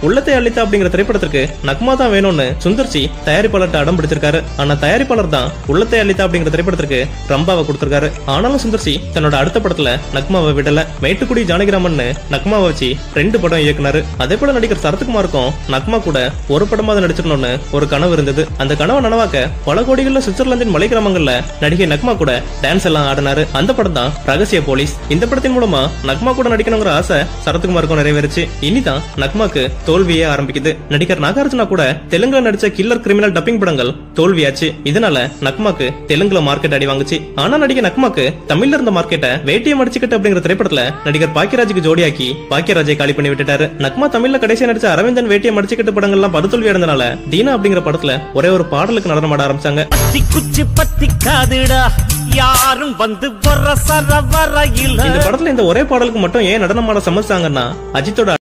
உள்ளத்தை அள்ளித்தா அப்படிங்கிற திரைப்படத்திற்கு நக்மா தான் வேணும்னு சுந்தர்சி தயாரிப்பாளர்கிட்ட அடம் பிடிச்சிருக்காரு. ஆனா தயாரிப்பாளர் தான் உள்ளத்தை அள்ளித்தா அப்படிங்கிற திரைப்படத்திற்கு ரம்பாவை கொடுத்திருக்காரு. ஆனாலும் சுந்தர்சி தன்னோட அடுத்த படத்துல நக்மாவை விடல. மேட்டுக்குடி ஜானகிராமன் நக்மாவை வச்சு 2 படம் இயக்குனாரு. அதே போல நடிகர் சரத்குமாருக்கும் நக்மா கூட ஒரு படமாவது நடிச்சிடணும்னு ஒரு கனவு இருந்தது. அந்த கனவை நனவாக்க பல கோடிகள்ல சுவிட்சர்லாந்தின் மலை கிராமங்கள்ல நடிகை நக்மா கூட டான்ஸ் எல்லாம் ஆடினாரு. அந்த படம் தான் ரகசிய போலீஸ். இந்த படத்தின் மூலமா நக்மா கூட நடிக்கணுங்கிற ஆசை சரத்குமாருக்கும் நிறைவேறுச்சு. இனிதான் நக்மாக்கு தோல்வியே ஆரம்பிக்குது. நடிகர் நாகார்ஜுனா கூட தெலுங்குல நடிச்ச கில்லர் கிரிமினல் டப்பிங் படங்கள் தோல்வியாச்சு. இதனால நக்மாக்கு தெலுங்குல மார்க்கெட் அடி வாங்குச்சு. ஆனா நடிகை நக்மாக்கு தமிழ்ல இருந்த மார்க்கெட்டை வேட்டியம் அடிச்சுக்கிட்டு அப்படிங்கிற திரைப்படத்துல நடிகர் பாக்கியராஜுக்கு ஜோடியாக்கி பாக்கியராஜை காலி பண்ணி விட்டுட்டாரு. நக்மா தமிழ்ல கடைசியா நடிச்ச அரவிந்தன் வேட்டியம் அடிச்சுக்கிட்டு படங்கள்லாம் படுதோல்வி அடைந்தனால தீனா அப்படிங்கிற படத்துல ஒரே ஒரு பாடலுக்கு நடனம் ஆட ஆரம்பிச்சாங்க. யாரும் வந்து இந்த படத்துல இந்த ஒரே பாடலுக்கு மட்டும் ஏன் நடனமாட சமைச்சாங்கன்னா அஜித்தோட